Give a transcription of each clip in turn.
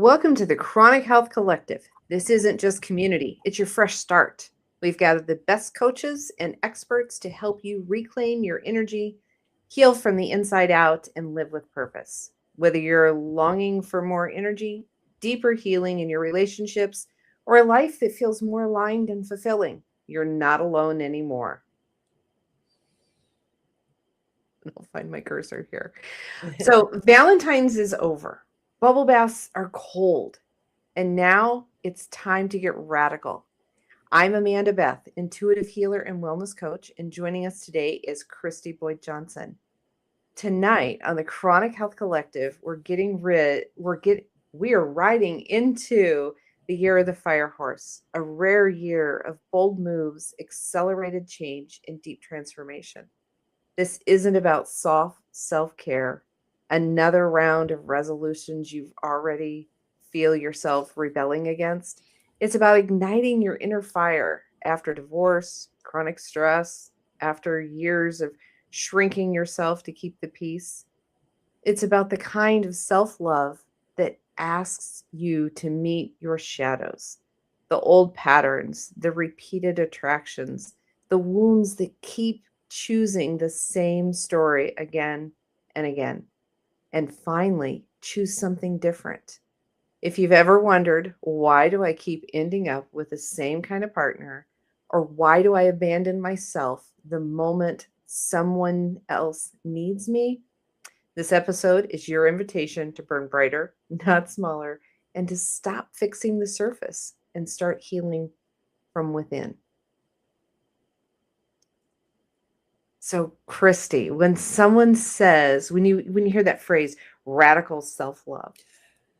Welcome to the Chronic Health Collective. This isn't just community, it's your fresh start. We've gathered the best coaches and experts to help you reclaim your energy, heal from the inside out, and live with purpose. Whether you're longing for more energy, deeper healing in your relationships, or a life that feels more aligned and fulfilling, you're not alone anymore. I'll find my cursor here. So, Valentine's is over. Bubble baths are cold. And now it's time to get radical. I'm Amanda Beth, intuitive healer and wellness coach, and joining us today is Kristy Boyd Johnson. Tonight on the Chronic Health Collective, we are riding into the year of the fire horse, a rare year of bold moves, accelerated change, and deep transformation. This isn't about soft self-care, another round of resolutions you've already feel yourself rebelling against. It's about igniting your inner fire after divorce, chronic stress, after years of shrinking yourself to keep the peace. It's about the kind of self-love that asks you to meet your shadows, the old patterns, the repeated attractions, the wounds that keep choosing the same story again and again. And finally, choose something different. If you've ever wondered, why do I keep ending up with the same kind of partner? Or why do I abandon myself the moment someone else needs me? This episode is your invitation to burn brighter, not smaller, and to stop fixing the surface and start healing from within. So, Kristy, when someone says, when you hear that phrase, radical self-love,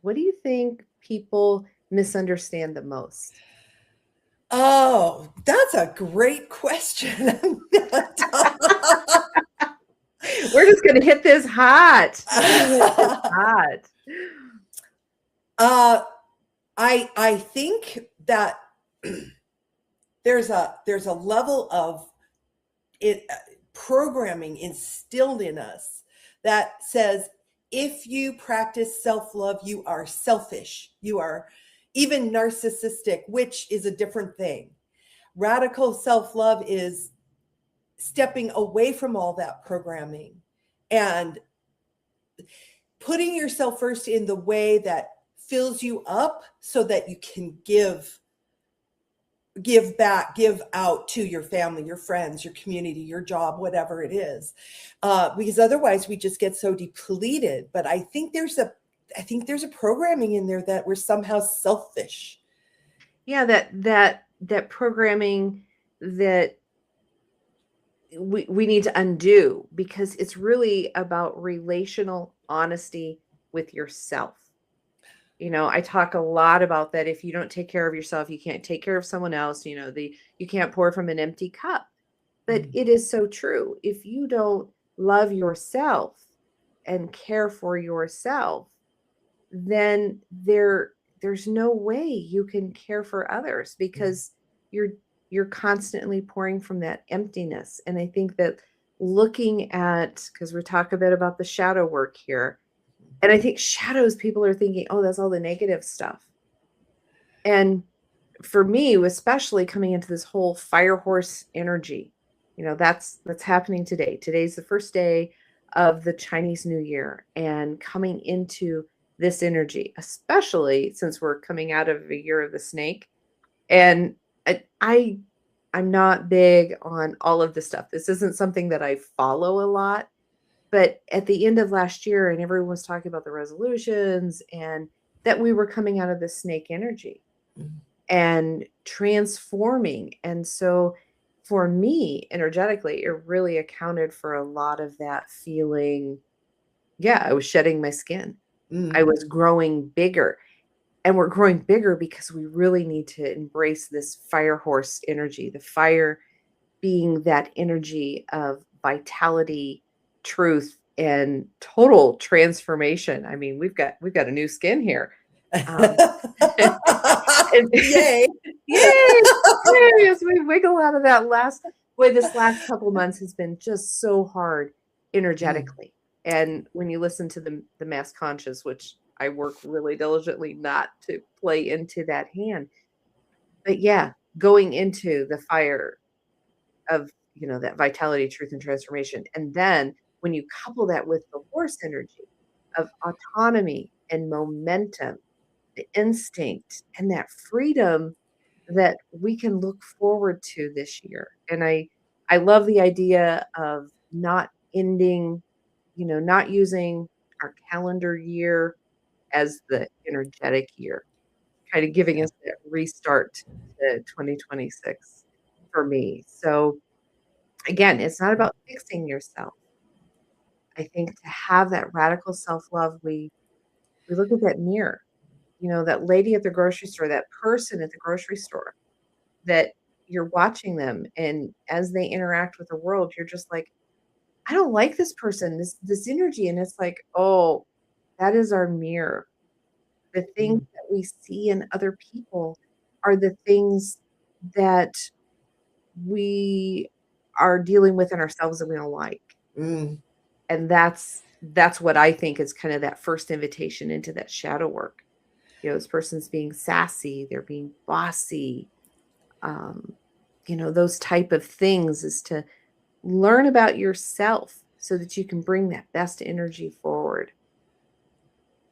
what do you think people misunderstand the most? Oh, that's a great question. We're just going to hit this hot. I think that there's a level of it programming instilled in us that says if you practice self-love, you are selfish. You are even narcissistic, which is a different thing. Radical self-love is stepping away from all that programming and putting yourself first in the way that fills you up so that you can give back, give out to your family, your friends, your community, your job, whatever it is. Because otherwise we just get so depleted. But I think there's a programming in there that we're somehow selfish. Yeah, that programming that we need to undo, because it's really about relational honesty with yourself. You know, I talk a lot about that. If you don't take care of yourself, you can't take care of someone else. You know, you can't pour from an empty cup. But it is so true. If you don't love yourself and care for yourself, then there's no way you can care for others, because you're constantly pouring from that emptiness. And I think that looking at, because we talk a bit about the shadow work here, and I think shadows, people are thinking, oh, that's all the negative stuff. And for me, especially coming into this whole fire horse energy, you know, that's happening today. Today's the first day of the Chinese New Year, and coming into this energy, especially since we're coming out of a year of the snake. And I'm not big on all of this stuff. This isn't something that I follow a lot. But at the end of last year, and everyone was talking about the resolutions and that we were coming out of the snake energy and transforming. And so for me, energetically, it really accounted for a lot of that feeling. Yeah, I was shedding my skin. I was growing bigger. And we're growing bigger because we really need to embrace this fire horse energy, the fire being that energy of vitality, truth, and total transformation. I mean, we've got a new skin here. Yay! Yay! As we wiggle out of that this last couple of months has been just so hard energetically. And when you listen to the mass conscious, which I work really diligently not to play into that hand. But yeah, going into the fire of, that vitality, truth, and transformation. And then when you couple that with the horse energy of autonomy and momentum, the instinct and that freedom that we can look forward to this year. And I love the idea of not ending, not using our calendar year as the energetic year, kind of giving Yeah. us that restart to 2026 for me. So again, it's not about fixing yourself. I think to have that radical self-love, we look at that mirror, that lady at the grocery store, that person at the grocery store, that you're watching them, and as they interact with the world, you're just like, I don't like this person, this energy. And it's like, oh, that is our mirror. The things Mm. that we see in other people are the things that we are dealing with in ourselves that we don't like. Mm. And that's what I think is kind of that first invitation into that shadow work. This person's being sassy, they're being bossy, um, those type of things, is to learn about yourself so that you can bring that best energy forward.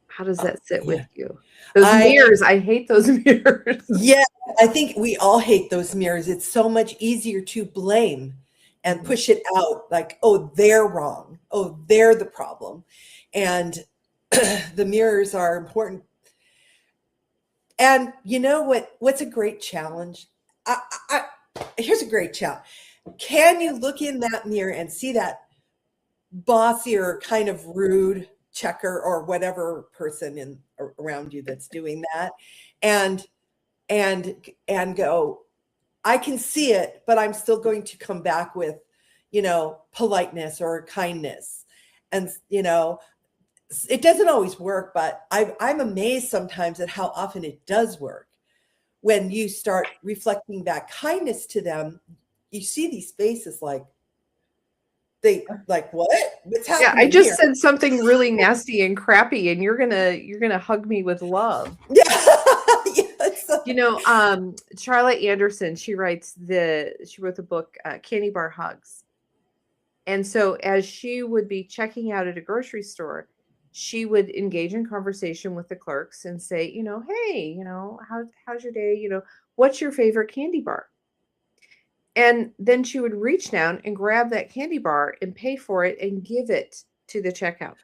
How does that sit with Yeah. you? Those I mirrors, I hate those mirrors. Yeah, I think we all hate those mirrors. It's so much easier to blame and Mhm. push it out like, oh, they're wrong. Oh, they're the problem. And the mirrors are important. And you know what's a great challenge? Here's a great challenge. Can you look in that mirror and see that bossy or kind of rude checker or whatever person around you that's doing that? And and go, I can see it, but I'm still going to come back with, politeness or kindness. And, it doesn't always work, but I'm amazed sometimes at how often it does work. When you start reflecting back kindness to them, you see these faces like, what? What's Yeah, I happening just here? said something really nasty and crappy, and you're gonna hug me with love. Yeah. Yes. Charlotte Anderson, she wrote the book, Candy Bar Hugs. And so as she would be checking out at a grocery store, she would engage in conversation with the clerks and say, hey, how's your day? What's your favorite candy bar? And then she would reach down and grab that candy bar and pay for it and give it to the checkout,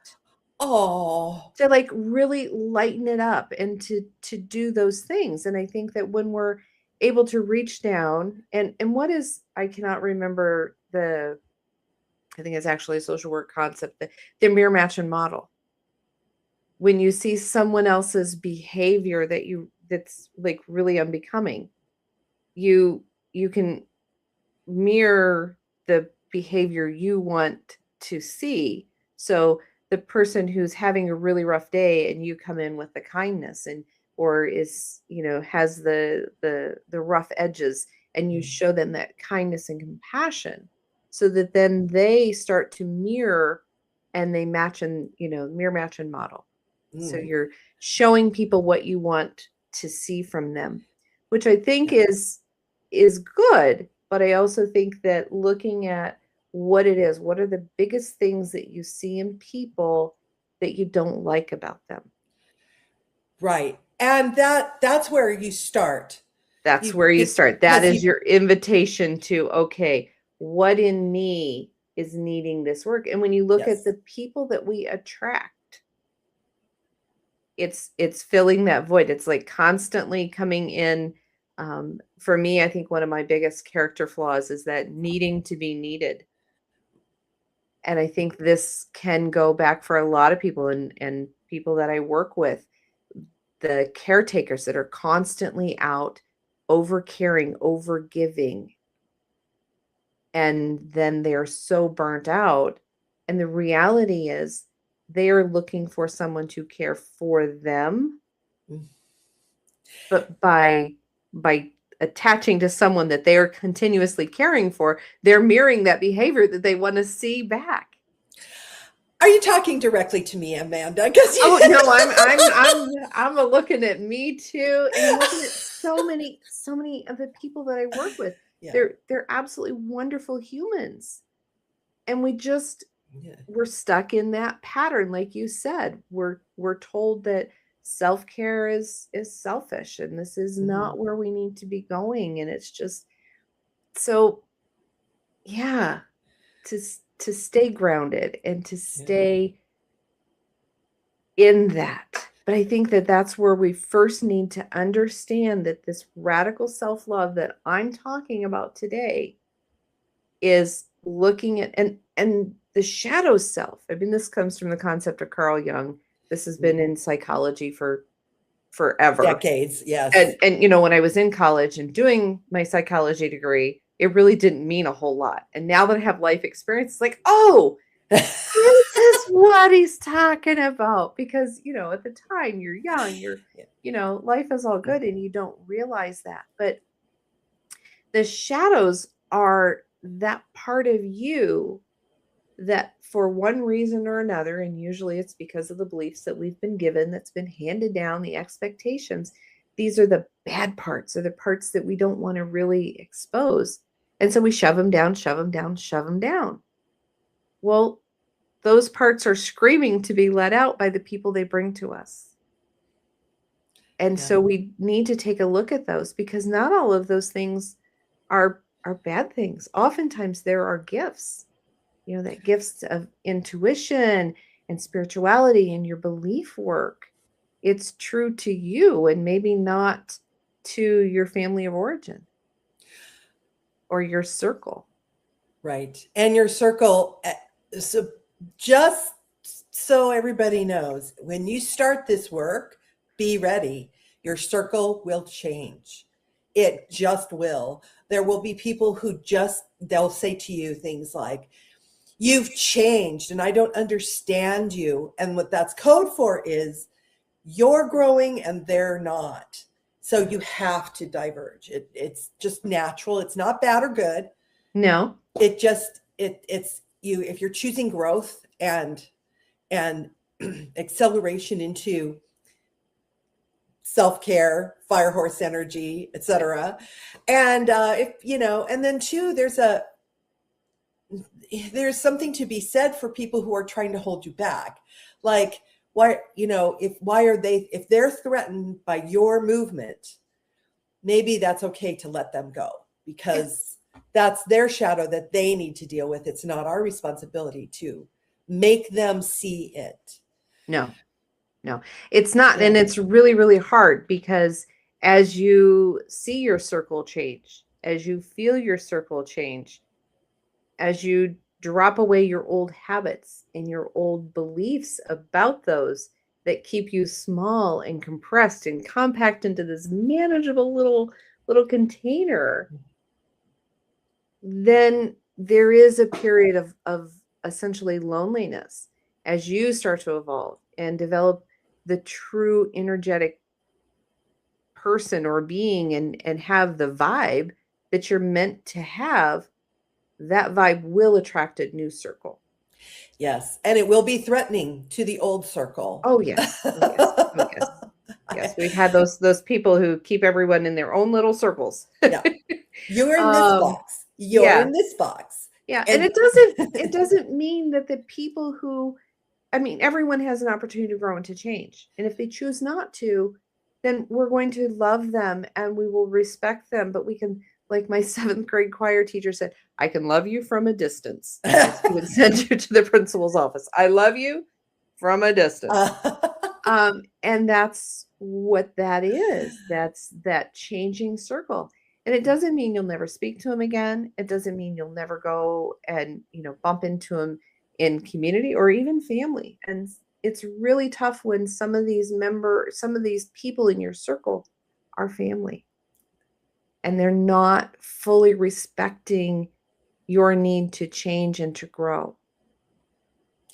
Oh. to like really lighten it up and to do those things. And I think that when we're able to reach down, and what is, I cannot remember I think it's actually a social work concept, the mirror match and model. When you see someone else's behavior that's like really unbecoming, you can mirror the behavior you want to see. So the person who's having a really rough day and you come in with the kindness, and or is, has the rough edges, and you show them that kindness and compassion, so that then they start to mirror, and they match, and mirror match and model. So Mm. you're showing people what you want to see from them, which I think is good. But I also think that looking at what it is, what are the biggest things that you see in people that you don't like about them? Right. And that's where you start. That's where you start. That Because is your invitation to, okay, what in me is needing this work? And when you look at yes. the people that we attract, it's filling that void. It's like constantly coming in. For me, I think one of my biggest character flaws is that needing to be needed. And I think this can go back for a lot of people, and people that I work with, the caretakers that are constantly out over caring, over giving, and then they're so burnt out. And the reality is they are looking for someone to care for them, Mm. but by attaching to someone that they are continuously caring for, they're mirroring that behavior that they want to see back. Are you talking directly to me, Amanda? Because Oh no, I'm looking at me too, and I'm looking at so many of the people that I work with. yeah, They're absolutely wonderful humans, and yeah. we're stuck in that pattern, like you said. We're told that self-care is selfish, and this is not where we need to be going, and it's just so yeah, to stay grounded and to stay in that. But I think that that's where we first need to understand that this radical self-love that I'm talking about today is looking at and the shadow self. I mean, this comes from the concept of Carl Jung. This has been in psychology for forever. Decades, yes. And you know, when I was in college and doing my psychology degree, it really didn't mean a whole lot. And now that I have life experience, it's like, oh, this is what he's talking about. Because, you know, at the time you're young, you know, life is all good and you don't realize that. But the shadows are that part of you that for one reason or another, and usually it's because of the beliefs that we've been given, that's been handed down, the expectations, these are the bad parts, or the parts that we don't want to really expose. And so we shove them down, shove them down, shove them down. Well, those parts are screaming to be let out by the people they bring to us. And so we need to take a look at those, because not all of those things are bad things. Oftentimes there are gifts. You know, that gifts of intuition and spirituality and your belief work. It's true to you and maybe not to your family of origin or your circle. Right. And your circle. So just so everybody knows, when you start this work, be ready. Your circle will change. It just will. There will be people who they'll say to you things like, you've changed and I don't understand you. And what that's code for is you're growing and they're not. So you have to diverge. It's just natural. It's not bad or good. No. It's you, if you're choosing growth and acceleration into self-care, fire horse energy, etc. And if you know, and then two, there's something to be said for people who are trying to hold you back. Like, why, you know, if they're threatened by your movement, maybe that's okay to let them go, because that's their shadow that they need to deal with. It's not our responsibility to make them see it. No, it's not. And it's really, really hard, because as you see your circle change, as you feel your circle change, as you drop away your old habits and your old beliefs about those that keep you small and compressed and compact into this manageable little container, then there is a period of essentially loneliness as you start to evolve and develop the true energetic person or being, and have the vibe that you're meant to have. That vibe will attract a new circle. Yes. And it will be threatening to the old circle. Oh yes. Oh, yes. Oh, yes. Yes. We've had those people who keep everyone in their own little circles. Yeah. You're in this box. You're in this box. Yeah. And it doesn't mean that the people who, I mean, everyone has an opportunity to grow and to change. And if they choose not to, then we're going to love them and we will respect them. But we can, like my 7th grade choir teacher said, I can love you from a distance. He would send you to the principal's office. I love you from a distance. And that's what that is. That's that changing circle. And it doesn't mean you'll never speak to him again. It doesn't mean you'll never go and, you know, bump into him in community or even family. And it's really tough when some of these people in your circle are family and they're not fully respecting your need to change and to grow.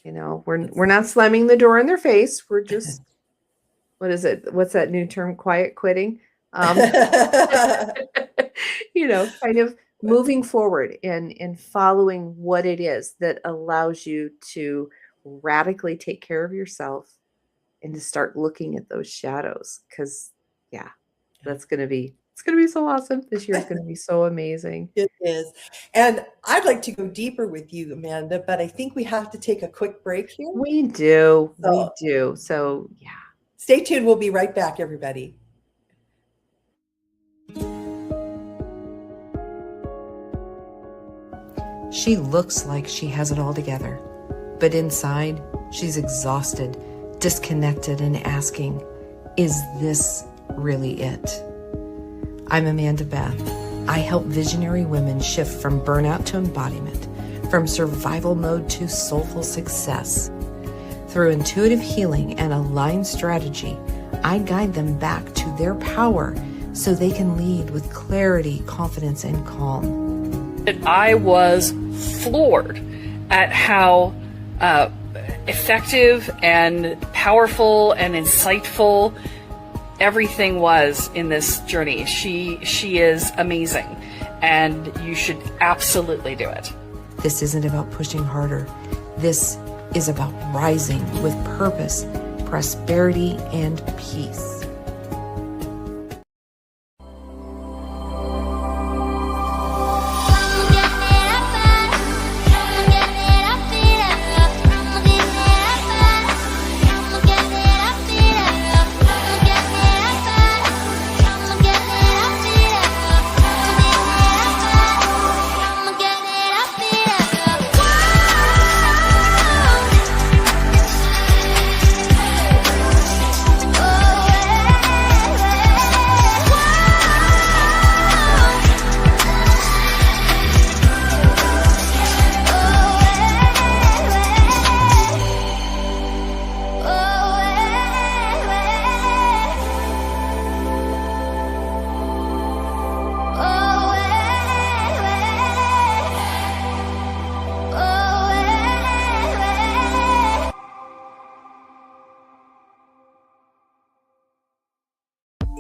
You know, we're not slamming the door in their face. We're just, what is it? What's that new term? Quiet quitting. You know, kind of moving forward and following what it is that allows you to radically take care of yourself and to start looking at those shadows. Because, yeah, it's going to be so awesome. This year is going to be so amazing. It is. And I'd like to go deeper with you, Amanda, but I think we have to take a quick break here. We do. We do. So, yeah. Stay tuned. We'll be right back, everybody. She looks like she has it all together, but inside, she's exhausted, disconnected, and asking, is this really it? I'm Amanda Beth. I help visionary women shift from burnout to embodiment, from survival mode to soulful success. Through intuitive healing and aligned strategy, I guide them back to their power so they can lead with clarity, confidence, and calm. I was floored at how effective and powerful and insightful everything was in this journey. She is amazing, and you should absolutely do it. This isn't about pushing harder. This is about rising with purpose, prosperity, and peace.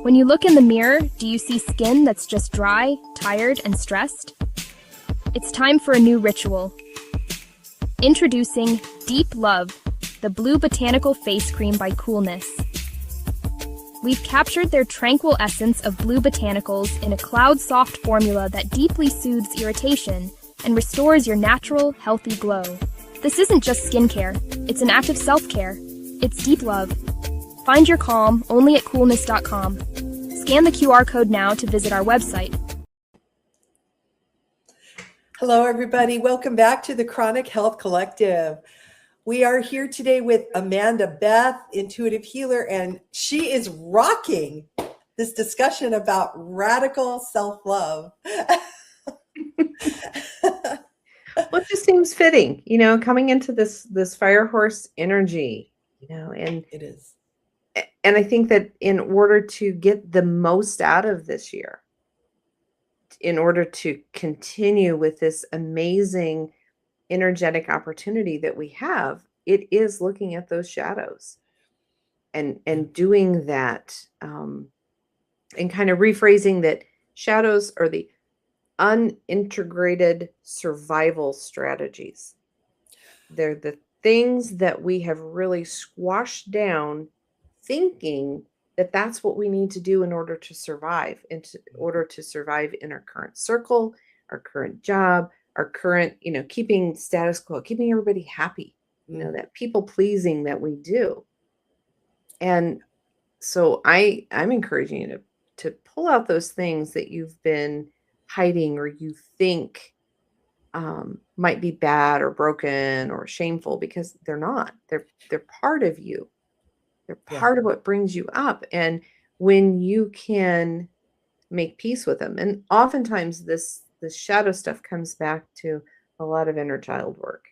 When you look in the mirror, do you see skin that's just dry, tired, and stressed? It's time for a new ritual. Introducing Deep Love, the Blue Botanical Face Cream by Coolness. We've captured their tranquil essence of blue botanicals in a cloud-soft formula that deeply soothes irritation and restores your natural, healthy glow. This isn't just skincare, it's an act of self-care. It's deep love. Find your calm only at coolness.com. Scan the QR code now to visit our website. Hello, everybody. Welcome back to the Chronic Health Collective. We are here today with Amanda Beth, intuitive healer, and she is rocking this discussion about radical self-love. Well, it just seems fitting, coming into this fire horse energy, and it is. And I think that in order to get the most out of this year, in order to continue with this amazing energetic opportunity that we have, it is looking at those shadows and doing that, and kind of rephrasing that shadows are the unintegrated survival strategies. They're the things that we have really squashed down, thinking that that's what we need to do in order to survive, in order to survive in our current circle, our current job, our current, keeping status quo, keeping everybody happy, that people pleasing that we do. And so I'm encouraging you to pull out those things that you've been hiding or you think might be bad or broken or shameful, because they're not. They're part of you. They're part of what brings you up. And when you can make peace with them, and oftentimes this shadow stuff comes back to a lot of inner child work,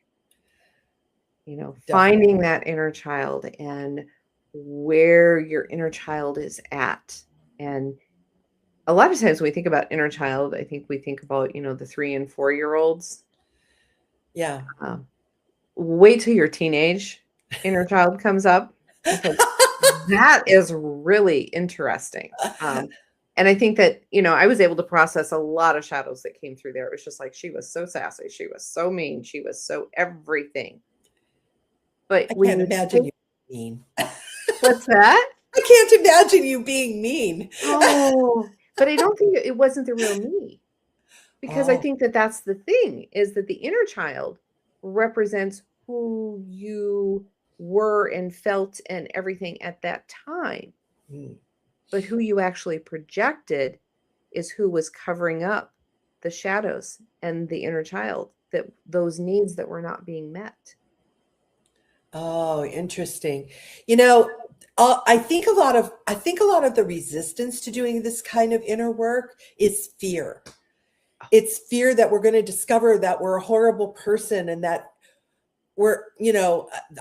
finding that inner child and where your inner child is at. And a lot of times when we think about inner child, I think we think about, the 3 and 4 year olds. Yeah. Wait till your teenage inner child comes up. That is really interesting. And I think that, I was able to process a lot of shadows that came through there. It was just like, she was so sassy. She was so mean. She was so everything. But I when can't you imagine take, you being mean. what's that? I can't imagine you being mean. Oh, but I don't think it wasn't the real me. Because I Oh, think that that's the thing, is that the inner child represents who you were and felt and everything at that time. mm. But who you actually projected is who was covering up the shadows and the inner child, that those needs that were not being met. Oh, interesting. You know, I think a lot of the resistance to doing this kind of inner work is fear. It's fear that we're going to discover that we're a horrible person, and that we're,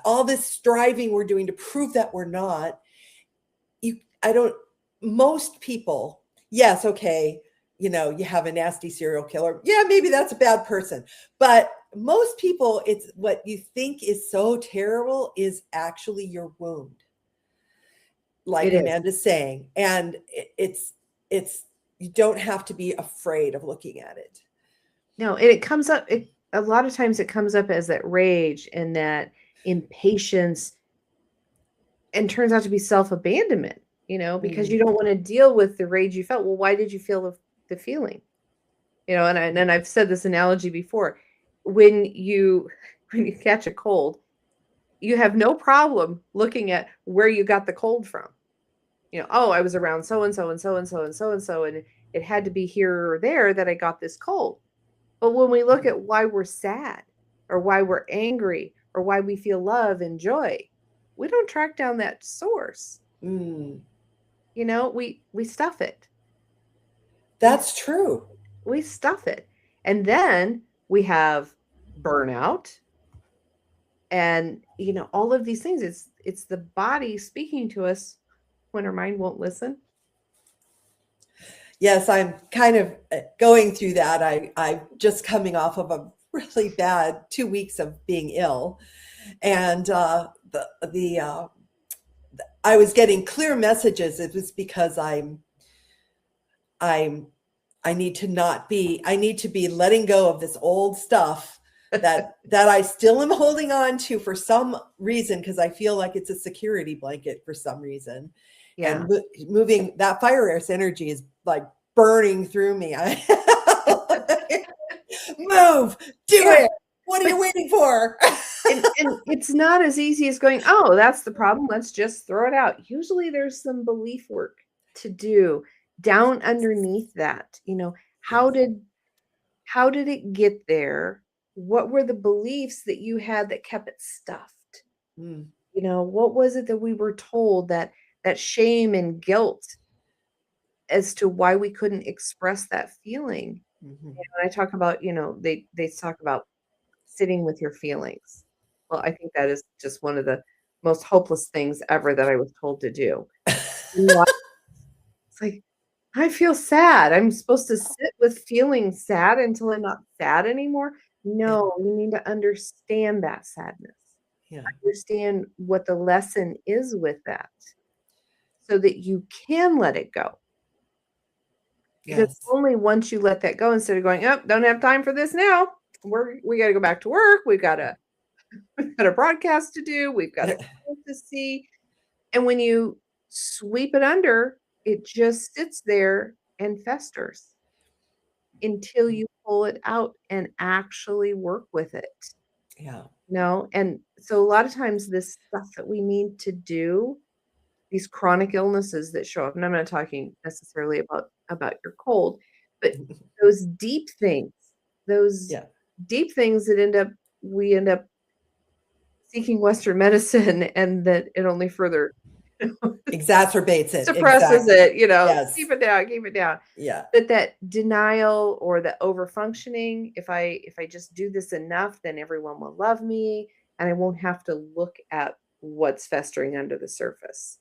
all this striving we're doing to prove that we're not. I don't, most people, yes, okay, you have a nasty serial killer. Yeah, maybe that's a bad person. But most people, it's what you think is so terrible is actually your wound, like It is. Amanda's saying. And it's, you don't have to be afraid of looking at it. No, and it comes up, a lot of times it comes up as that rage and that impatience, and turns out to be self-abandonment, because Mm, you don't want to deal with the rage you felt. Well, why did you feel the feeling? And I've said this analogy before. When you when you catch a cold, you have no problem looking at where you got the cold from. Oh, I was around so and so and so and so and so and so, and it had to be here or there that I got this cold. But when we look at why we're sad, or why we're angry, or why we feel love and joy, we don't track down that source. mm. We stuff it. That's true. We stuff it. And then we have burnout and, all of these things. It's the body speaking to us when our mind won't listen. Yes, I'm kind of going through that. I'm just coming off of a really bad 2 weeks of being ill, and I was getting clear messages. It was because I need to be letting go of this old stuff that I still am holding on to for some reason, because I feel like it's a security blanket for some reason. Yeah. And moving that fire earth energy is like burning through me. Move, do Yeah. it. What are you waiting for? and it's not as easy as going, oh, that's the problem, let's just throw it out. Usually there's some belief work to do down underneath that. How Yes. did it get there? What were the beliefs that you had that kept it stuffed? Mm, What was it that we were told, that shame and guilt as to why we couldn't express that feeling? mhm. When I talk about, they talk about sitting with your feelings. Well, I think that is just one of the most hopeless things ever that I was told to do. It's like, I feel sad. I'm supposed to sit with feeling sad until I'm not sad anymore. Yeah, No, you need to understand that sadness. yeah, Understand what the lesson is with that, so that you can let it go. Because yes. only once you let that go, instead of going, oh, don't have time for this now. We got to go back to work. We've got a broadcast to do. We've got a client to see. And when you sweep it under, it just sits there and festers until you pull it out and actually work with it. Yeah. And so a lot of times this stuff that we need to do, these chronic illnesses that show up, and I'm not talking necessarily about your cold, but those deep things, those Yeah. deep things that we end up seeking Western medicine, and that it only further Exacerbates it. suppresses Exactly. it, Yes. keep it down. Yeah. But that denial or the over functioning, if I just do this enough, then everyone will love me and I won't have to look at what's festering under the surface.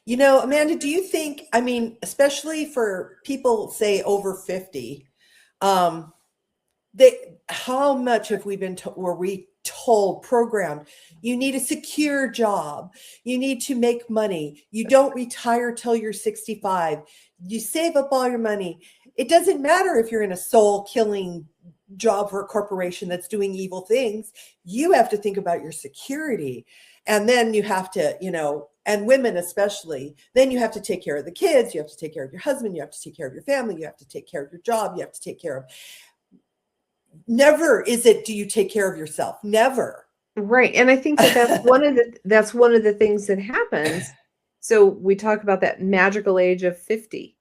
Amanda, do you think, especially for people, say, over 50, how much have we been were we told, programmed, you need a secure job, you need to make money, you don't retire till you're 65, you save up all your money. It doesn't matter if you're in a soul killing job for a corporation that's doing evil things. You have to think about your security. And then you have to, and women especially, then you have to take care of the kids. You have to take care of your husband. You have to take care of your family. You have to take care of your job. You have to take care of. Never is it, do you take care of yourself? Never. Right. And I think that's one of the things that happens. So we talk about that magical age of 50.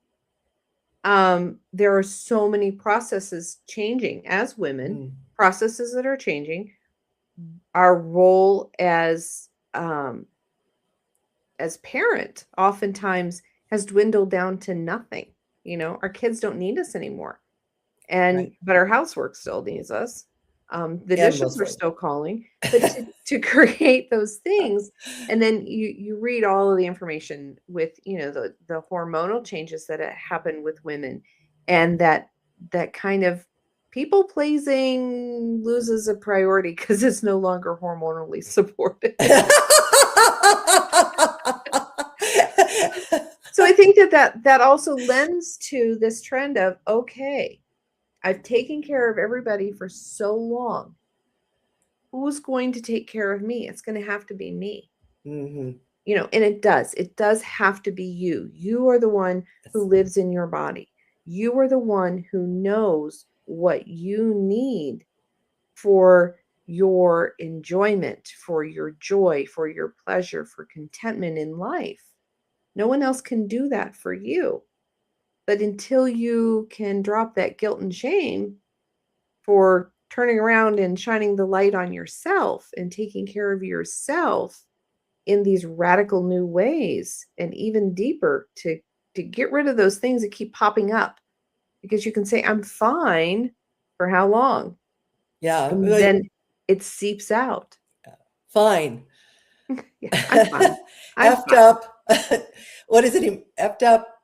There are so many processes changing as women, processes that are changing. Our role as parent oftentimes has dwindled down to nothing. Our kids don't need us anymore. But our housework still needs us. The dishes are still calling, but to create those things. And then you read all of the information with, the hormonal changes that happen with women, and that kind of people pleasing loses a priority because it's no longer hormonally supported. So I think that also lends to this trend of, okay, I've taken care of everybody for so long. Who's going to take care of me? It's going to have to be me. Mm-hmm. And it does have to be you. You are the one who lives in your body. You are the one who knows what you need for your enjoyment, for your joy, for your pleasure, for contentment in life. No one else can do that for you. But until you can drop that guilt and shame for turning around and shining the light on yourself and taking care of yourself in these radical new ways, and even deeper, to get rid of those things that keep popping up, because you can say, I'm fine for how long? Yeah. And then it seeps out. Fine. Yeah, I'm fine. Effed up. What is it? Effed up.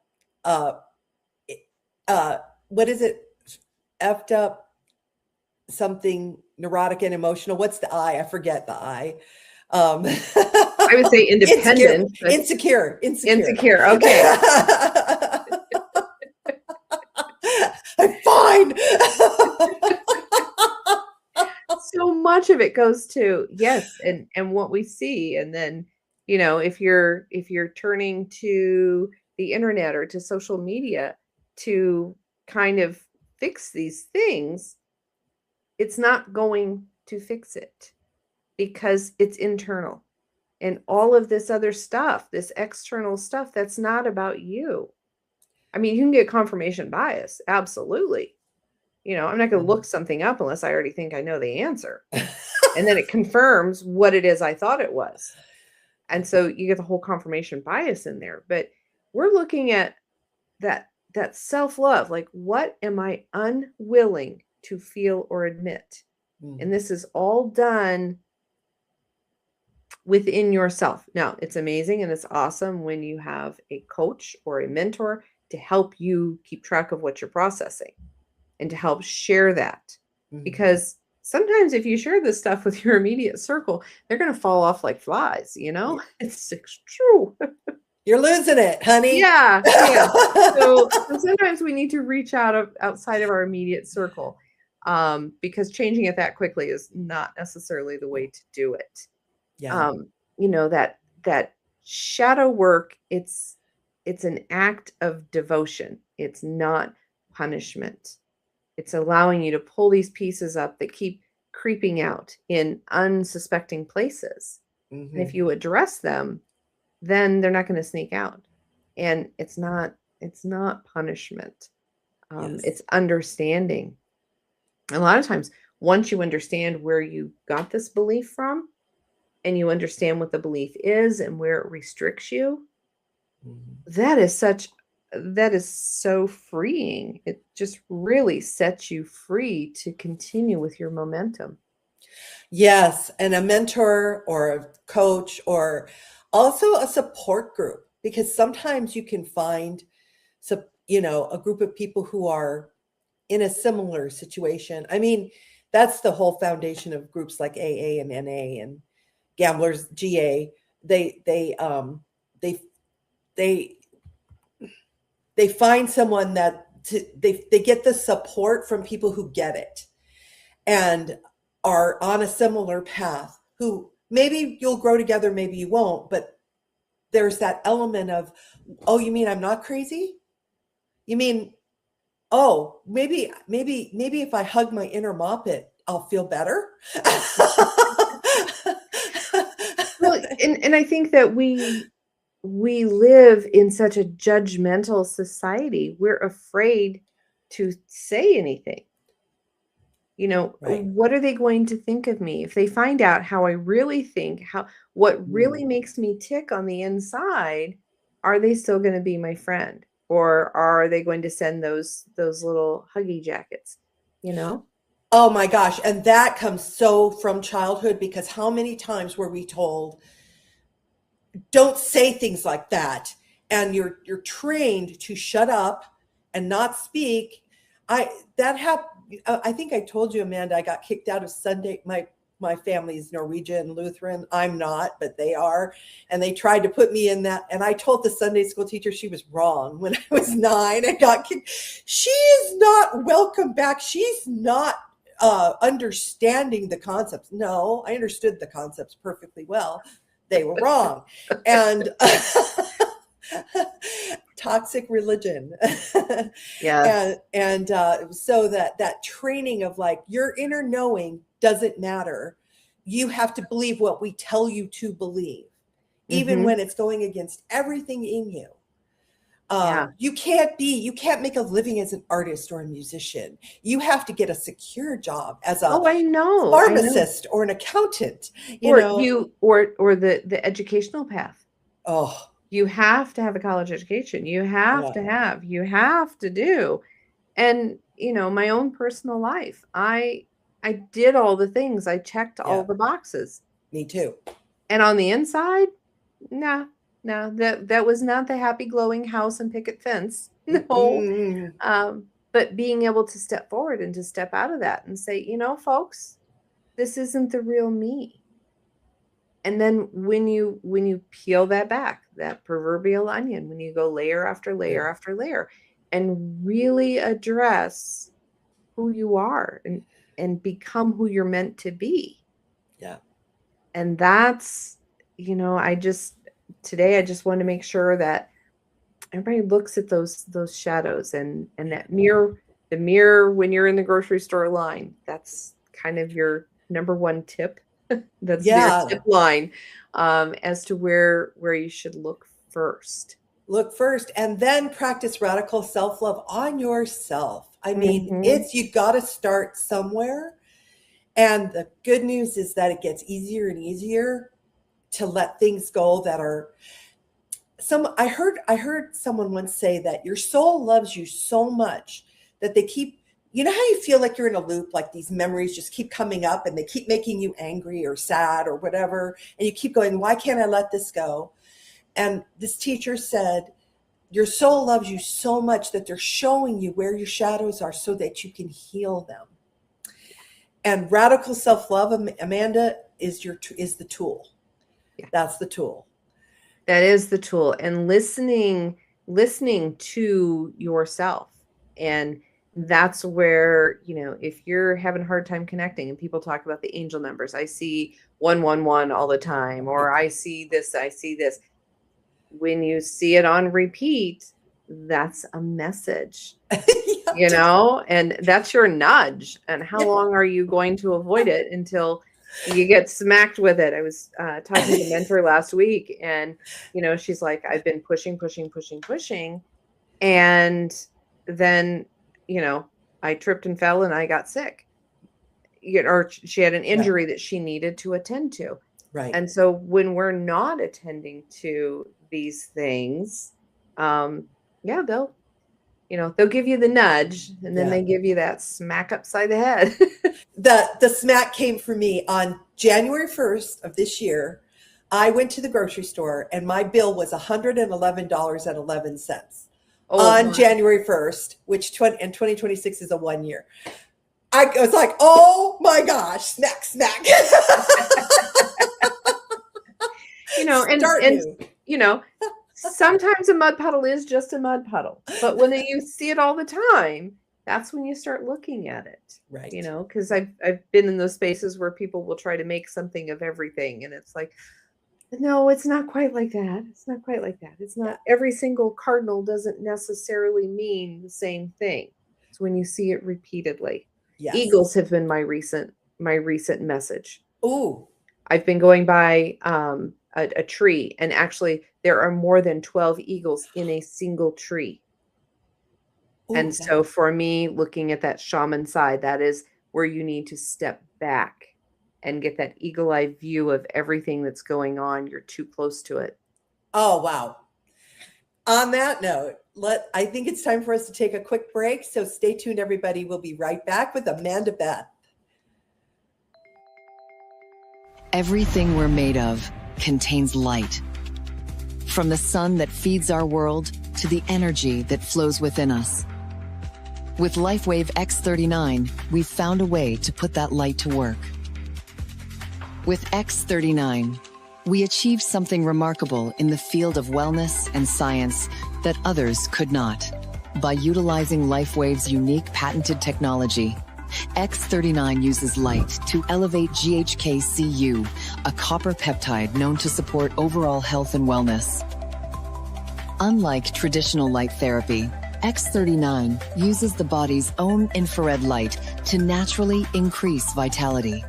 What is it? Effed up, something neurotic and emotional. What's the I? I forget the I. I would say independent. Insecure. Okay. I'm fine. So much of it goes to, yes, and what we see. And then, if you're turning to the internet or to social media to kind of fix these things, it's not going to fix it, because it's internal. And all of this other stuff, this external stuff, that's not about you. I mean, you can get confirmation bias. Absolutely. I'm not going to look something up unless I already think I know the answer. And then it confirms what it is I thought it was. And so you get the whole confirmation bias in there. But we're looking at that self-love. Like, what am I unwilling to feel or admit? And this is all done within yourself. Now, it's amazing and it's awesome when you have a coach or a mentor to help you keep track of what you're processing and to help share that. Because sometimes if you share this stuff with your immediate circle, they're going to fall off like flies, It's true. You're losing it, honey. Yeah. So sometimes we need to reach outside of our immediate circle, because changing it that quickly is not necessarily the way to do it. Yeah. That shadow work, it's an act of devotion. It's not punishment. It's allowing you to pull these pieces up that keep creeping out in unsuspecting places. And if you address them, then they're not going to sneak out. And it's not punishment. It's understanding. A lot of times, once you understand where you got this belief from, and you understand what the belief is and where it restricts you, that is so freeing. It just really sets you free to continue with your momentum. Yes. And a mentor or a coach, or also a support group, because sometimes you can find, a group of people who are in a similar situation. I mean, that's the whole foundation of groups like AA and NA and Gamblers GA. They find someone that they get the support from people who get it. and are on a similar path, who maybe you'll grow together, maybe you won't, but there's that element of, oh, you mean I'm not crazy? You mean, oh, maybe if I hug my inner moppet, I'll feel better. Well, and I think that we live in such a judgmental society. We're afraid to say anything. You know, Right. what are they going to think of me if they find out how I really think, what really makes me tick on the inside? Are they still going to be my friend, or are they going to send those little huggy jackets, you know? Oh my gosh. And that comes so from childhood, because how many times were we told, don't say things like that, and you're trained to shut up and not speak. That happened. I think I told you, Amanda, I got kicked out of Sunday. My family's Norwegian Lutheran. I'm not, but they are. And they tried to put me in that. And I told the Sunday school teacher she was wrong when I was 9 and got kicked. She is not welcome back. She's not understanding the concepts. No, I understood the concepts perfectly well. They were wrong. And toxic religion. Yeah. And so that training of like, your inner knowing doesn't matter. You have to believe what we tell you to believe, even when it's going against everything in you. You can't make a living as an artist or a musician. You have to get a secure job as a pharmacist or an accountant, or the educational path. Oh, you have to have a college education. You have to do. And, you know, my own personal life, I did all the things. I checked all the boxes. Me too. And on the inside, no, that was not the happy glowing house and picket fence. No. But being able to step forward and to step out of that and say, you know, folks, this isn't the real me. And then when you peel that back, that proverbial onion, when you go layer after layer after layer and really address who you are and become who you're meant to be. Yeah. And that's, you know, today I just want to make sure that everybody looks at those shadows and that the mirror when you're in the grocery store line. That's kind of your number one tip. That's their tip line as to where you should look first. Look first, and then practice radical self-love on yourself. I mean, you got to start somewhere. And the good news is that it gets easier and easier to let things go that are I heard someone once say that your soul loves you so much that they keep, you know how you feel like you're in a loop, like these memories just keep coming up and they keep making you angry or sad or whatever. And you keep going, why can't I let this go? And this teacher said, your soul loves you so much that they're showing you where your shadows are so that you can heal them. And radical self-love, Amanda, is the tool. Yeah. That's the tool. That is the tool. And listening to yourself. And that's where, you know, if you're having a hard time connecting and people talk about the angel numbers, I see 111 all the time, or I see this. When you see it on repeat, that's a message, you know, and that's your nudge. And how long are you going to avoid it until you get smacked with it? I was talking to a mentor last week, and, you know, she's like, I've been pushing. And then, you know, I tripped and fell and I got sick, or she had an injury that she needed to attend to. Right. And so when we're not attending to these things, they'll give you the nudge, and then they give you that smack upside the head. The smack came for me on January 1st of this year. I went to the grocery store and my bill was $111.11 on January 1st, which 2026 is a 1 year. I was like, oh my gosh, smack. You know, and you know, sometimes a mud puddle is just a mud puddle, but when you see it all the time, that's when you start looking at it. Right. You know, because I've been in those spaces where people will try to make something of everything, and it's like, no, it's not quite like that. It's not quite like that. It's not, every single cardinal doesn't necessarily mean the same thing. It's when you see it repeatedly. Yes. Eagles have been my recent message. Ooh. I've been going by a tree, and actually there are more than 12 eagles in a single tree. Ooh, And so for me, looking at that shaman side, that is where you need to step back and get that eagle eye view of everything that's going on. You're too close to it. Oh, wow. On that note, I think it's time for us to take a quick break. So stay tuned, everybody. We'll be right back with Amanda Beth. Everything we're made of contains light. From the sun that feeds our world to the energy that flows within us. With LifeWave X39, we've found a way to put that light to work. With X39, we achieved something remarkable in the field of wellness and science that others could not. By utilizing LifeWave's unique patented technology, X39 uses light to elevate GHK-Cu, a copper peptide known to support overall health and wellness. Unlike traditional light therapy, X39 uses the body's own infrared light to naturally increase vitality.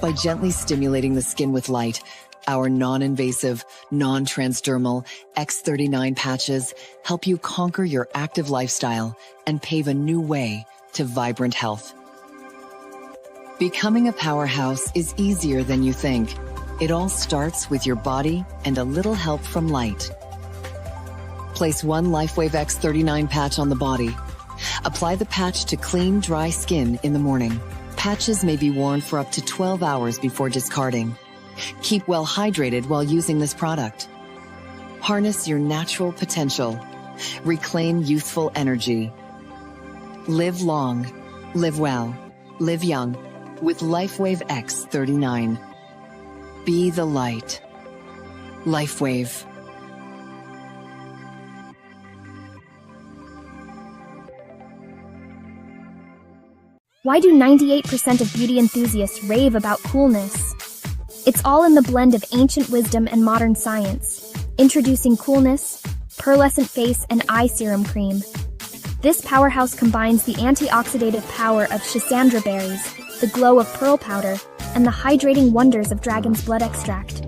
By gently stimulating the skin with light, our non-invasive, non-transdermal X39 patches help you conquer your active lifestyle and pave a new way to vibrant health. Becoming a powerhouse is easier than you think. It all starts with your body and a little help from light. Place one LifeWave X39 patch on the body. Apply the patch to clean, dry skin in the morning. Patches may be worn for up to 12 hours before discarding. Keep well hydrated while using this product. Harness your natural potential. Reclaim youthful energy. Live long, live well, live young with LifeWave X39. Be the light. LifeWave. Why do 98% of beauty enthusiasts rave about coolness? It's all in the blend of ancient wisdom and modern science. Introducing Coolness, Pearlescent Face and Eye Serum Cream. This powerhouse combines the antioxidative power of schisandra berries, the glow of pearl powder, and the hydrating wonders of dragon's blood extract.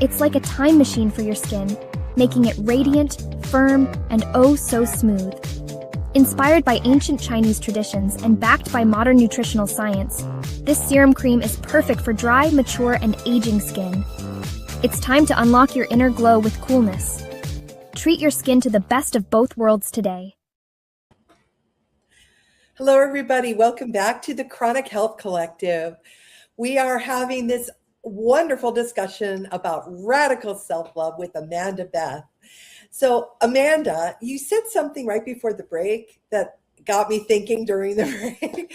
It's like a time machine for your skin, making it radiant, firm, and oh so smooth. Inspired by ancient Chinese traditions and backed by modern nutritional science, this serum cream is perfect for dry, mature, and aging skin. It's time to unlock your inner glow with Coolness. Treat your skin to the best of both worlds today. Hello, everybody. Welcome back to the Chronic Health Collective. We are having this wonderful discussion about radical self-love with Amanda Beth. So, Amanda, you said something right before the break that got me thinking during the break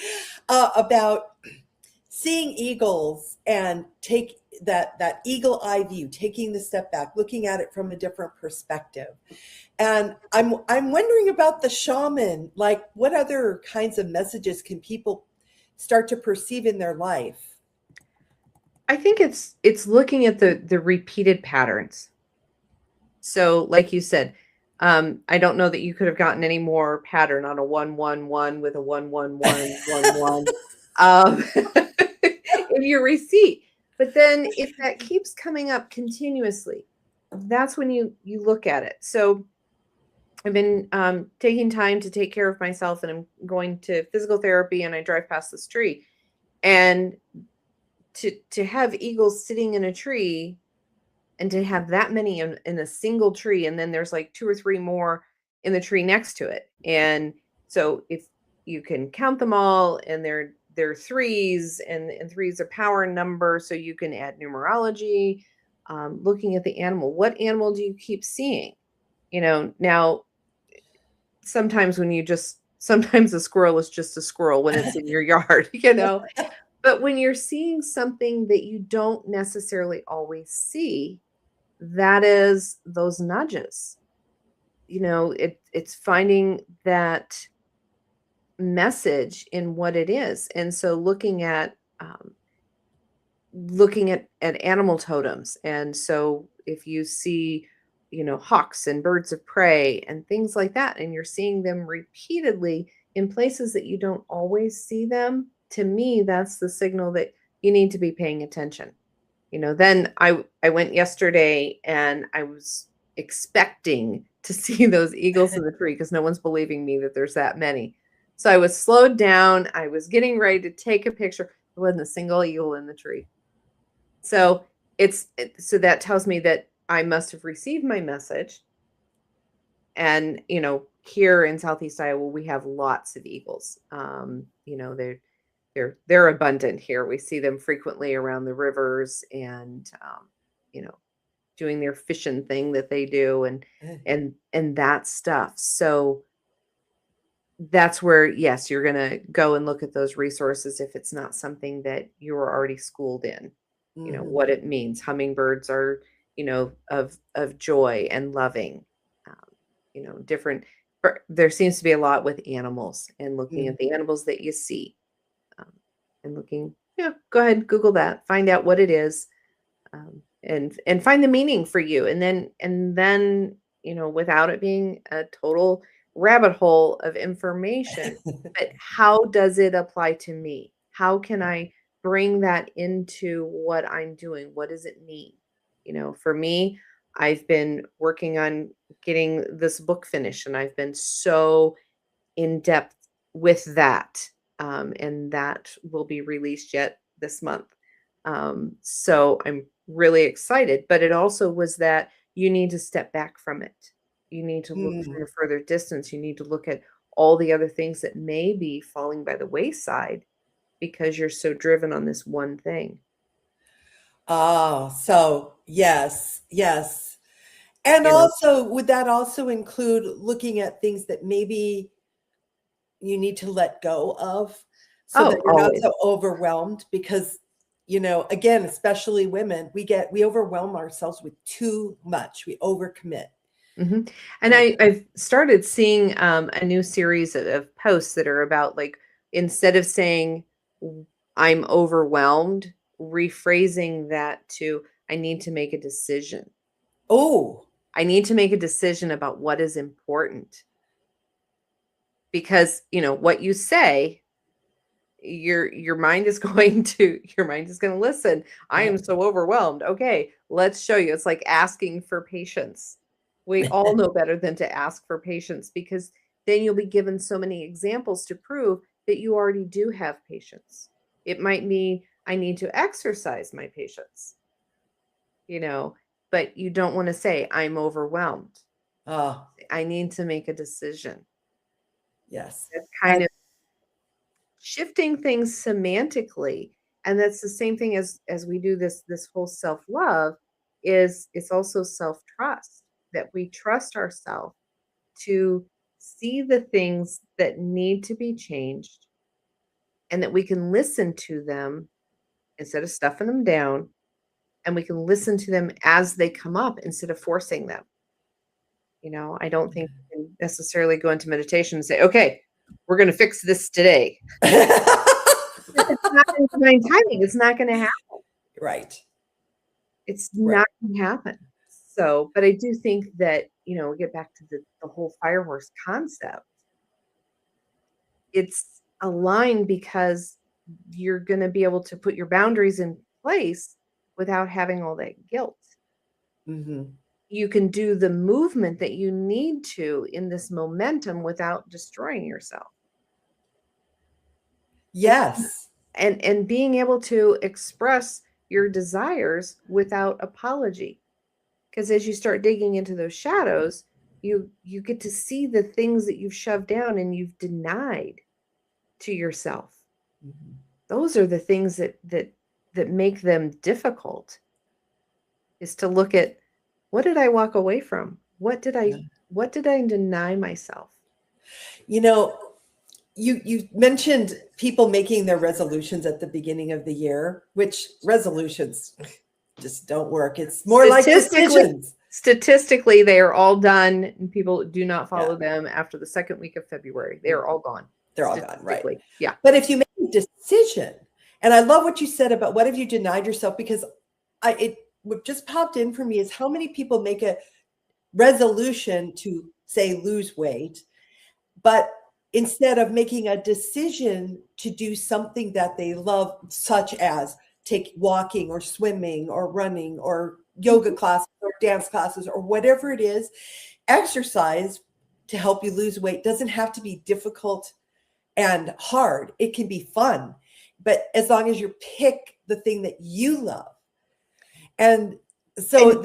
about seeing eagles and take that eagle eye view, taking the step back, looking at it from a different perspective. And I'm wondering about the shaman. Like, what other kinds of messages can people start to perceive in their life? I think it's looking at the repeated patterns. So, like you said, I don't know that you could have gotten any more pattern on a 111 with a 11111 in your receipt. But then, if that keeps coming up continuously, that's when you look at it. So, I've been taking time to take care of myself, and I'm going to physical therapy, and I drive past this tree, and to have eagles sitting in a tree. And to have that many in a single tree, and then there's like 2 or 3 more in the tree next to it. And so if you can count them all, and they're threes, and threes are power number, so you can add numerology, looking at the animal. What animal do you keep seeing? You know, now sometimes sometimes a squirrel is just a squirrel when it's in your yard, you know. But when you're seeing something that you don't necessarily always see, that is those nudges. it's finding that message in what it is. And so looking at animal totems. And so if you see, hawks and birds of prey and things like that, and you're seeing them repeatedly in places that you don't always see them, to me, that's the signal that you need to be paying attention. Then I went yesterday and I was expecting to see those eagles in the tree because no one's believing me that there's that many. So I was slowed down. I was getting ready to take a picture. There wasn't a single eagle in the tree. So so that tells me that I must have received my message. And, here in Southeast Iowa, we have lots of eagles. They're abundant here. We see them frequently around the rivers and, doing their fishing thing that they do and that stuff. So that's where, yes, you're going to go and look at those resources if it's not something that you were already schooled in, what it means. Hummingbirds are, of joy and loving, different. There seems to be a lot with animals and looking at the animals that you see, and looking, go ahead, Google that, find out what it is, and find the meaning for you. And then, without it being a total rabbit hole of information, but how does it apply to me? How can I bring that into what I'm doing? What does it mean? For me, I've been working on getting this book finished, and I've been so in depth with that. And that will be released yet this month. So I'm really excited, but it also was that you need to step back from it. You need to look from a further distance. You need to look at all the other things that may be falling by the wayside because you're so driven on this one thing. Oh, so yes. And also, would that also include looking at things that maybe you need to let go of so that you're not so overwhelmed? Because, again, especially women, we overwhelm ourselves with too much. We overcommit. Mm-hmm. And I've started seeing a new series of posts that are about, like, instead of saying I'm overwhelmed, rephrasing that to I need to make a decision. Oh, I need to make a decision about what is important. Because, what you say, your mind is going to listen. I am so overwhelmed. Okay, let's show you. It's like asking for patience. We all know better than to ask for patience, because then you'll be given so many examples to prove that you already do have patience. It might mean I need to exercise my patience, but you don't want to say I'm overwhelmed. I need to make a decision. Yes. That's kind of shifting things semantically. And that's the same thing as we do this whole self-love it's also self-trust, that we trust ourselves to see the things that need to be changed, and that we can listen to them instead of stuffing them down, and we can listen to them as they come up instead of forcing them. I don't think we can necessarily go into meditation and say, okay, we're going to fix this today. It's not in divine timing. It's not going to happen. Right. It's not going to happen. So, but I do think that, we get back to the whole fire horse concept. It's aligned because you're going to be able to put your boundaries in place without having all that guilt. Mm-hmm. You can do the movement that you need to in this momentum without destroying yourself. Yes. And being able to express your desires without apology. Because as you start digging into those shadows, you get to see the things that you've shoved down and you've denied to yourself. Mm-hmm. Those are the things that make them difficult, is to look at, what did I walk away from? What did I deny myself? You mentioned people making their resolutions at the beginning of the year, which resolutions just don't work. It's more like decisions. Statistically, they are all done, and people do not follow them after the second week of February. They are all gone. They're all gone, right? Yeah. But if you make a decision, and I love what you said about what if you denied yourself, because what just popped in for me is how many people make a resolution to say lose weight, but instead of making a decision to do something that they love, such as take walking or swimming or running or yoga classes or dance classes or whatever it is, exercise to help you lose weight doesn't have to be difficult and hard. It can be fun, but as long as you pick the thing that you love. And so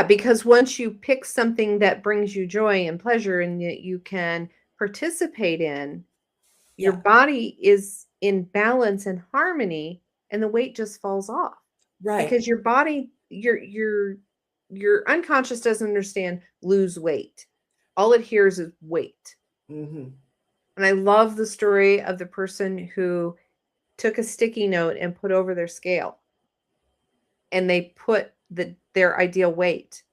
because once you pick something that brings you joy and pleasure and that you can participate in, your body is in balance and harmony, and the weight just falls off. Right. Because your body, your unconscious doesn't understand lose weight. All it hears is weight. Mm-hmm. And I love the story of the person who took a sticky note and put over their scale, and they put their ideal weight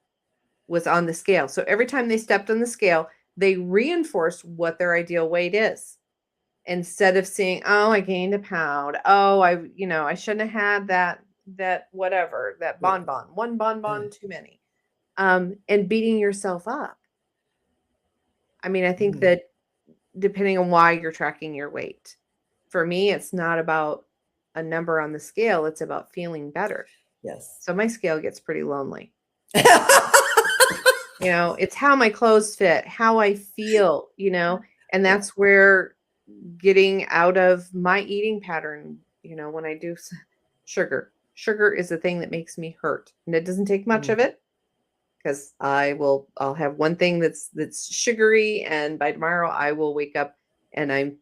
was on the scale. So every time they stepped on the scale, they reinforced what their ideal weight is. Instead of saying, oh, I gained a pound. Oh, I shouldn't have had that whatever, that bonbon, one bonbon too many. And beating yourself up. I mean, I think that depending on why you're tracking your weight, for me, it's not about a number on the scale. It's about feeling better. Yes. So my scale gets pretty lonely. It's how my clothes fit, how I feel, and that's where getting out of my eating pattern, when I do sugar is the thing that makes me hurt, and it doesn't take much of it, because I'll have one thing that's sugary, and by tomorrow I will wake up and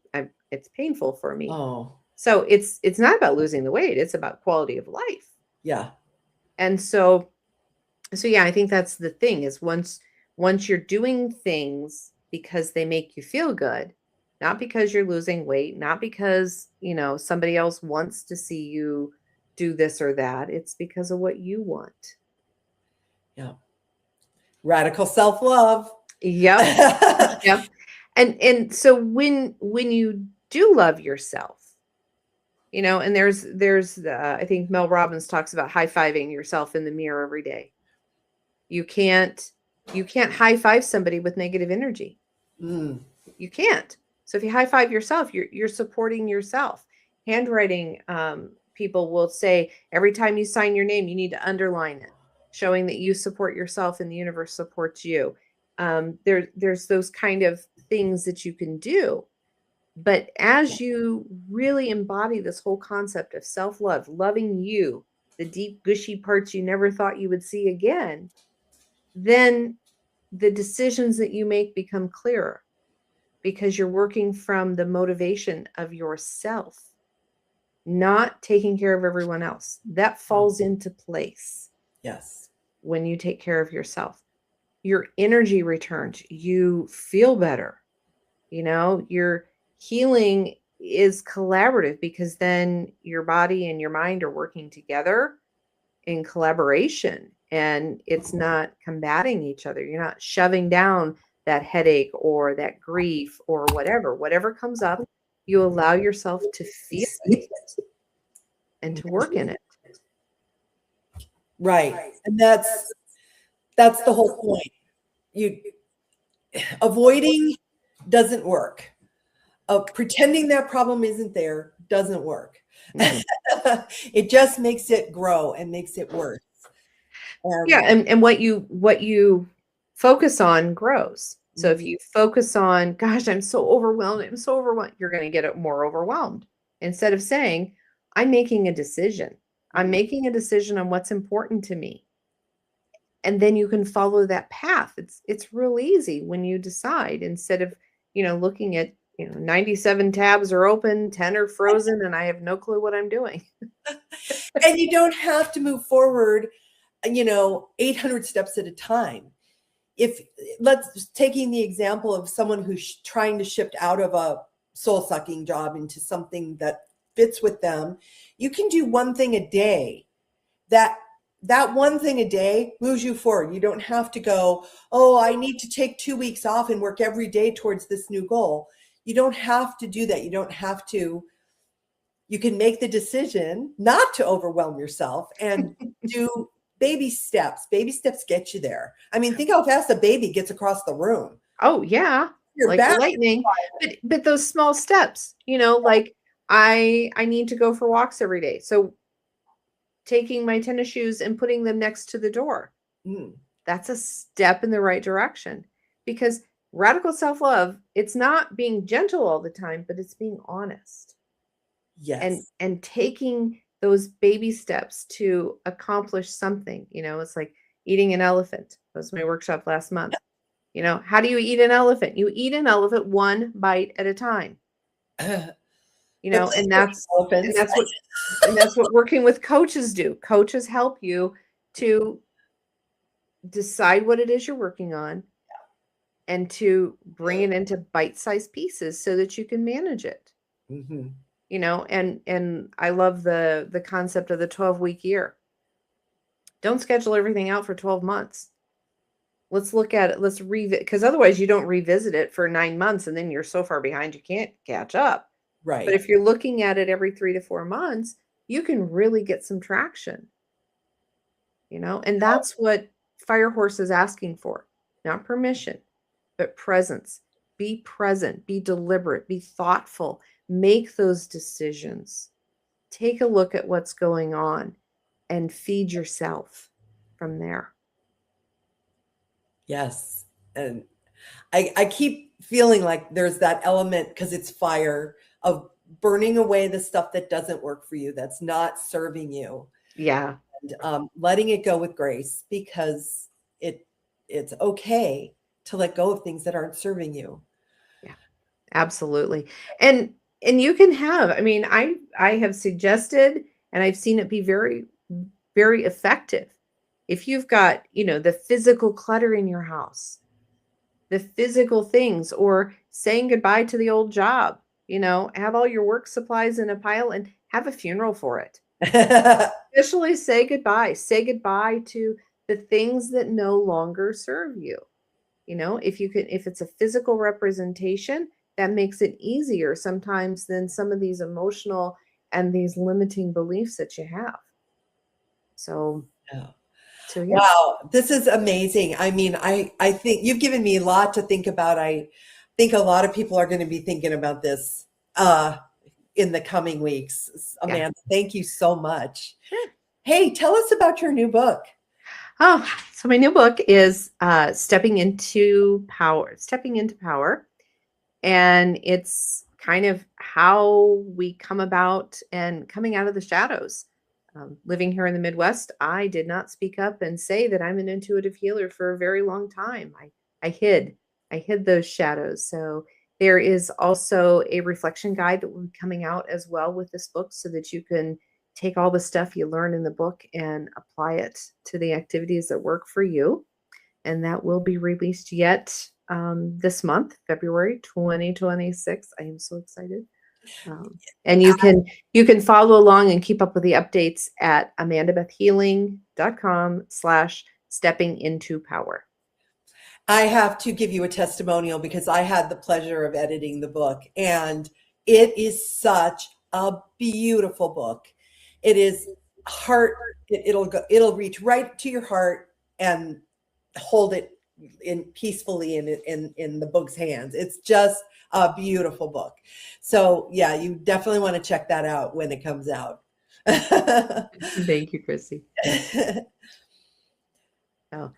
it's painful for me. Oh. So it's not about losing the weight, it's about quality of life. Yeah. And so yeah, I think that's the thing, is once you're doing things because they make you feel good, not because you're losing weight, not because, somebody else wants to see you do this or that. It's because of what you want. Yeah. Radical self-love. Yep. Yep. And so when you do love yourself, and there's I think Mel Robbins talks about high-fiving yourself in the mirror every day. You can't high-five somebody with negative energy. You can't. So if you high-five yourself, you're supporting yourself. Handwriting, people will say every time you sign your name, you need to underline it, showing that you support yourself and the universe supports you. There's those kind of things that you can do. But as you really embody this whole concept of self-love, loving you, the deep, gushy parts you never thought you would see again, then the decisions that you make become clearer, because you're working from the motivation of yourself, not taking care of everyone else. That falls into place. Yes. When you take care of yourself, your energy returns, you feel better. Your healing is collaborative, because then your body and your mind are working together in collaboration, and it's not combating each other. You're not shoving down that headache or that grief or whatever comes up. You allow yourself to feel it and to work in it. Right. And that's the whole point. Avoiding doesn't work. Pretending that problem isn't there doesn't work. It just makes it grow and makes it worse. And what you focus on grows. So if you focus on, gosh, I'm so overwhelmed, you're going to get more overwhelmed. Instead of saying, I'm making a decision. I'm making a decision on what's important to me. And then you can follow that path. It's real easy when you decide, instead of, looking at, 97 tabs are open, 10 are frozen, and I have no clue what I'm doing. And you don't have to move forward, 800 steps at a time. Taking the example of someone who's trying to shift out of a soul-sucking job into something that fits with them, you can do one thing a day that that one thing a day moves you forward. You don't have to go, oh, I need to take 2 weeks off and work every day towards this new goal. You don't have to do that. You don't have to. You can make the decision not to overwhelm yourself and do baby steps. Baby steps get you there. I mean, think how fast a baby gets across the room. Oh yeah. You're Like back. lightning. But those small steps, like I need to go for walks every day. So taking my tennis shoes and putting them next to the door. That's a step in the right direction, because radical self-love, it's not being gentle all the time, but it's being honest. Yes. And taking those baby steps to accomplish something. It's like eating an elephant. That was my workshop last month. How do you eat an elephant? You eat an elephant one bite at a time. And that's what working with coaches do. Coaches help you to decide what it is you're working on and to bring it into bite-sized pieces so that you can manage it. Mm-hmm. And I love the concept of the 12-week year. Don't schedule everything out for 12 months. Let's look at it. Let's revisit, because otherwise you don't revisit it for 9 months and then you're so far behind you can't catch up. Right. But if you're looking at it every 3 to 4 months, you can really get some traction. And that's what Firehorse is asking for. Not permission, but presence. Be present, be deliberate, be thoughtful, make those decisions. Take a look at what's going on and feed yourself from there. Yes. And I keep feeling like there's that element, because it's fire, of burning away the stuff that doesn't work for you, that's not serving you. Yeah. And letting it go with grace, because it's okay to let go of things that aren't serving you. Yeah, absolutely. And you can have, I have suggested, and I've seen it be very, very effective. If you've got, the physical clutter in your house, the physical things, or saying goodbye to the old job, have all your work supplies in a pile and have a funeral for it. Officially say goodbye. Say goodbye to the things that no longer serve you. If it's a physical representation, that makes it easier sometimes than some of these emotional and these limiting beliefs that you have. So, yeah. Yeah. Wow, this is amazing. I think you've given me a lot to think about. I think a lot of people are going to be thinking about this in the coming weeks. Amanda, thank you so much. Sure. Hey, tell us about your new book. Oh, so my new book is Stepping into Power. And it's kind of how we come about and coming out of the shadows. Living here in the Midwest, I did not speak up and say that I'm an intuitive healer for a very long time. I hid those shadows. So there is also a reflection guide that will be coming out as well with this book, so that you can take all the stuff you learn in the book and apply it to the activities that work for you. And that will be released yet this month, February 2026. I am so excited. And you can follow along and keep up with the updates at amandabethhealing.com/stepping-into-power. I have to give you a testimonial, because I had the pleasure of editing the book, and it is such a beautiful book. It is it'll reach right to your heart and hold it peacefully in the book's hands. It's just a beautiful book. So yeah, you definitely want to check that out when it comes out. Thank you, Kristy. Oh,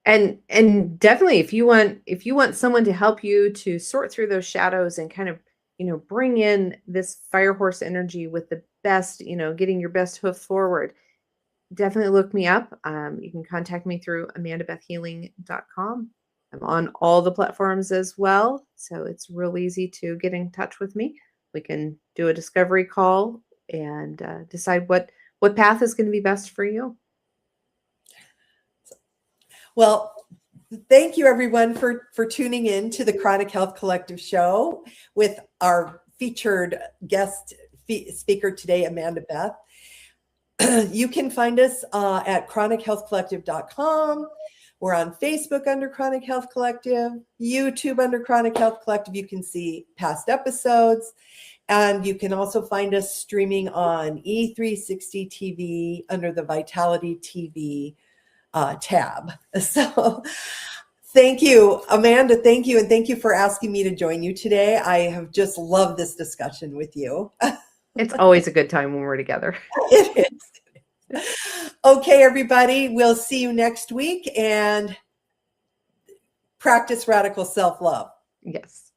and definitely, if you want someone to help you to sort through those shadows and kind of, bring in this Firehorse energy with the best, getting your best hoof forward, definitely look me up. You can contact me through amandabethhealing.com. I'm on all the platforms as well, so it's real easy to get in touch with me. We can do a discovery call and decide what path is going to be best for you. Well, thank you everyone for tuning in to the Chronic Health Collective show with our featured guest speaker today, Amanda Beth. You can find us at chronichealthcollective.com. We're on Facebook under Chronic Health Collective, YouTube under Chronic Health Collective. You can see past episodes. And you can also find us streaming on E360 TV under the Vitality TV tab. So thank you, Amanda. Thank you. And thank you for asking me to join you today. I have just loved this discussion with you. It's always a good time when we're together. It is. Okay, everybody. We'll see you next week and practice radical self-love. Yes.